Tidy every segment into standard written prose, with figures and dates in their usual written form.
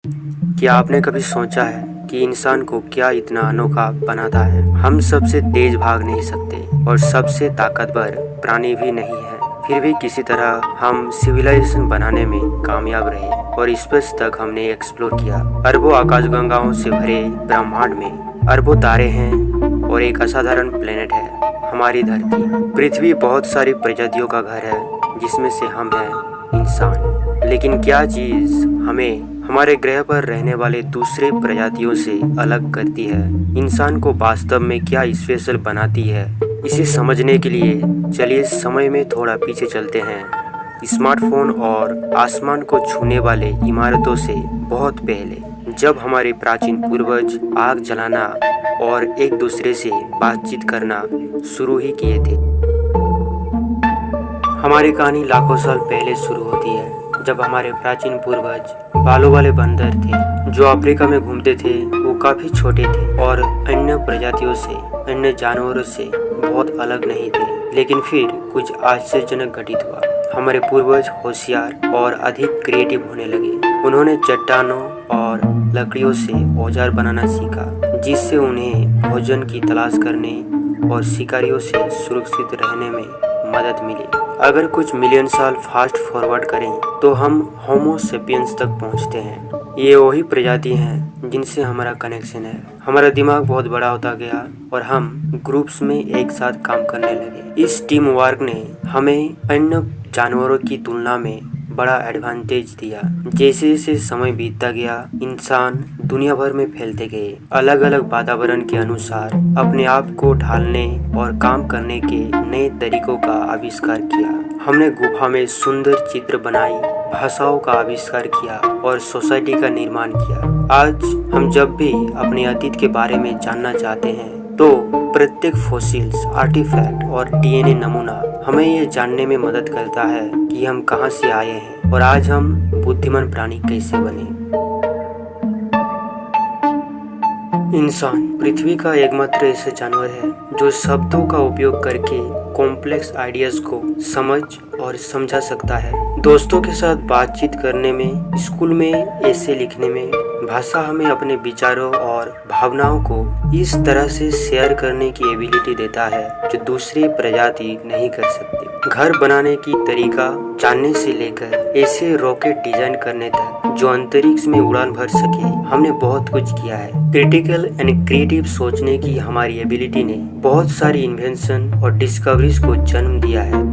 क्या आपने कभी सोचा है कि इंसान को क्या इतना अनोखा बनाता है? हम सबसे तेज भाग नहीं सकते और सबसे ताकतवर प्राणी भी नहीं है, फिर भी किसी तरह हम सिविलाइजेशन बनाने में कामयाब रहे और स्पेस तक हमने एक्सप्लोर किया। अरबों आकाशगंगाओं से भरे ब्रह्मांड में अरबों तारे हैं और एक असाधारण प्लेनेट है हमारी धरती। पृथ्वी बहुत सारी प्रजातियों का घर है, जिसमें से हम हैं इंसान। लेकिन क्या चीज हमें हमारे ग्रह पर रहने वाले दूसरे प्रजातियों से अलग करती है? इंसान को वास्तव में क्या स्पेशल बनाती है? इसे समझने के लिए चलिए समय में थोड़ा पीछे चलते हैं, स्मार्टफोन और आसमान को छूने वाले इमारतों से बहुत पहले, जब हमारे प्राचीन पूर्वज आग जलाना और एक दूसरे से बातचीत करना शुरू ही किए थे। हमारी कहानी लाखों साल पहले शुरू होती है, जब हमारे प्राचीन पूर्वज बालों वाले बंदर थे जो अफ्रीका में घूमते थे। वो काफी छोटे थे और अन्य प्रजातियों से, अन्य जानवरों से बहुत अलग नहीं थे। लेकिन फिर कुछ आश्चर्यजनक घटित हुआ। हमारे पूर्वज होशियार और अधिक क्रिएटिव होने लगे। उन्होंने चट्टानों और लकड़ियों से औजार बनाना सीखा, जिससे उन्हें भोजन की तलाश करने और शिकारियों से सुरक्षित रहने में मदद मिली। अगर कुछ मिलियन साल फास्ट फॉरवर्ड करें तो हम होमो सेपियंस तक पहुंचते हैं। ये वही प्रजाति हैं जिनसे हमारा कनेक्शन है। हमारा दिमाग बहुत बड़ा होता गया और हम ग्रुप्स में एक साथ काम करने लगे। इस टीम वर्क ने हमें अन्य जानवरों की तुलना में बड़ा एडवांटेज दिया। जैसे जैसे समय बीतता गया, इंसान दुनिया भर में फैलते गए, अलग अलग वातावरण के अनुसार अपने आप को ढालने और काम करने के नए तरीकों का आविष्कार किया। हमने गुफा में सुंदर चित्र बनाई, भाषाओं का आविष्कार किया और सोसाइटी का निर्माण किया। आज हम जब भी अपने अतीत के बारे में जानना चाहते हैं तो प्रत्येक फॉसिल्स, आर्टिफैक्ट और डीएनए नमूना हमें ये जानने में मदद करता है कि हम कहां से आए हैं और आज हम बुद्धिमान प्राणी कैसे बने। इंसान पृथ्वी का एकमात्र ऐसा जानवर है जो शब्दों का उपयोग करके कॉम्प्लेक्स आइडियाज को समझ और समझा सकता है। दोस्तों के साथ बातचीत करने में, स्कूल में ऐसे लिखने में, भाषा हमें अपने विचारों और भावनाओं को इस तरह से शेयर करने की एबिलिटी देता है जो दूसरी प्रजाति नहीं कर सकती। घर बनाने की तरीका जानने से लेकर ऐसे रॉकेट डिजाइन करने तक जो अंतरिक्ष में उड़ान भर सके, हमने बहुत कुछ किया है। क्रिटिकल एंड क्रिएटिव सोचने की हमारी एबिलिटी ने बहुत सारी इन्वेंशन और डिस्कवरीज को जन्म दिया है।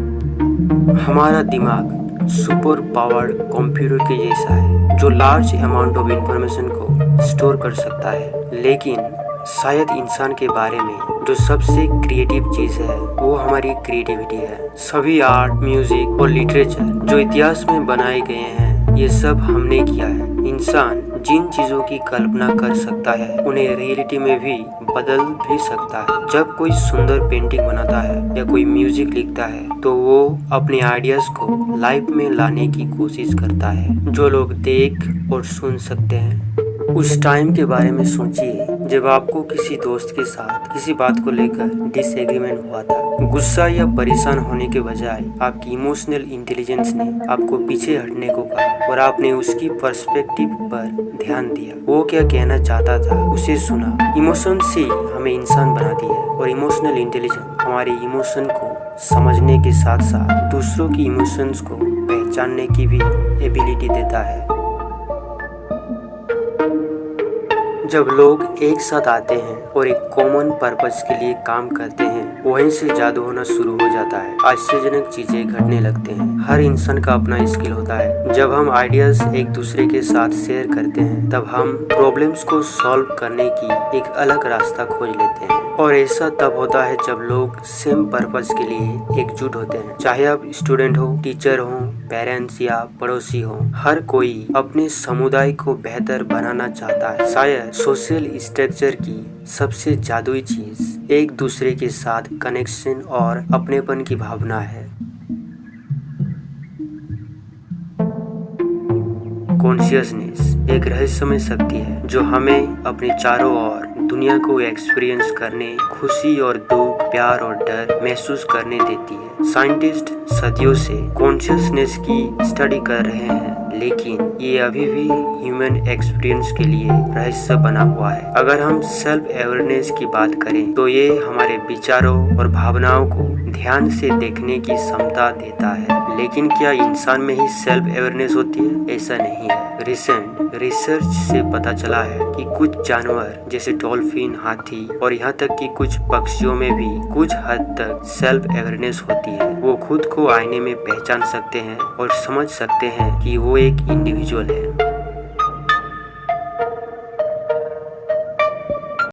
हमारा दिमाग सुपर पावर्ड कंप्यूटर के जैसा है जो लार्ज अमाउंट ऑफ इंफॉर्मेशन को स्टोर कर सकता है। लेकिन शायद इंसान के बारे में जो सबसे क्रिएटिव चीज है वो हमारी क्रिएटिविटी है। सभी आर्ट, म्यूजिक और लिटरेचर जो इतिहास में बनाए गए हैं, ये सब हमने किया है। इंसान जिन चीजों की कल्पना कर सकता है उन्हें रियलिटी में भी बदल भी सकता है। जब कोई सुंदर पेंटिंग बनाता है या कोई म्यूजिक लिखता है तो वो अपने आइडियाज को लाइफ में लाने की कोशिश करता है जो लोग देख और सुन सकते हैं। उस टाइम के बारे में सोचिए जब आपको किसी दोस्त के साथ किसी बात को लेकर डिसएग्रीमेंट हुआ था। गुस्सा या परेशान होने के बजाय आपकी इमोशनल इंटेलिजेंस ने आपको पीछे हटने को कहा और आपने उसकी पर्सपेक्टिव पर ध्यान दिया। वो क्या कहना चाहता था उसे सुना। इमोशन से हमें इंसान बनाती है और इमोशनल इंटेलिजेंस हमारे इमोशन को समझने के साथ साथ दूसरों की इमोशंस को पहचानने की भी एबिलिटी देता है। जब लोग एक साथ आते हैं और एक कॉमन पर्पस के लिए काम करते हैं, वहीं से जादू होना शुरू हो जाता है। आश्चर्यजनक चीजें घटने लगते हैं। हर इंसान का अपना स्किल होता है। जब हम आइडियाज एक दूसरे के साथ शेयर करते हैं तब हम प्रॉब्लम्स को सॉल्व करने की एक अलग रास्ता खोज लेते हैं। और ऐसा तब होता है जब लोग सेम पर्पस के लिए एकजुट होते हैं। चाहे आप स्टूडेंट हो, टीचर हो, पेरेंट्स या पड़ोसी हो, हर कोई अपने समुदाय को बेहतर बनाना चाहता है। शायद सोशल स्ट्रक्चर की सबसे जादुई चीज एक दूसरे के साथ कनेक्शन और अपनेपन की भावना है। कॉन्शियसनेस एक रहस्यमय शक्ति है जो हमें अपने चारों ओर दुनिया को एक्सपीरियंस करने, खुशी और दुख, प्यार और डर महसूस करने देती है। साइंटिस्ट सदियों से कॉन्शियसनेस की स्टडी कर रहे हैं लेकिन ये अभी भी ह्यूमन एक्सपीरियंस के लिए रहस्य बना हुआ है। अगर हम सेल्फ अवेयरनेस की बात करें तो ये हमारे विचारों और भावनाओं को ध्यान से देखने की क्षमता देता है। लेकिन क्या इंसान में ही सेल्फ अवेयरनेस होती है? ऐसा नहीं है। रिसेंट रिसर्च से पता चला है कि कुछ जानवर जैसे डॉल्फिन, हाथी और यहाँ तक कि कुछ पक्षियों में भी कुछ हद तक सेल्फ अवेयरनेस होती है। वो खुद को आईने में पहचान सकते हैं और समझ सकते हैं कि वो एक इंडिविजुअल है।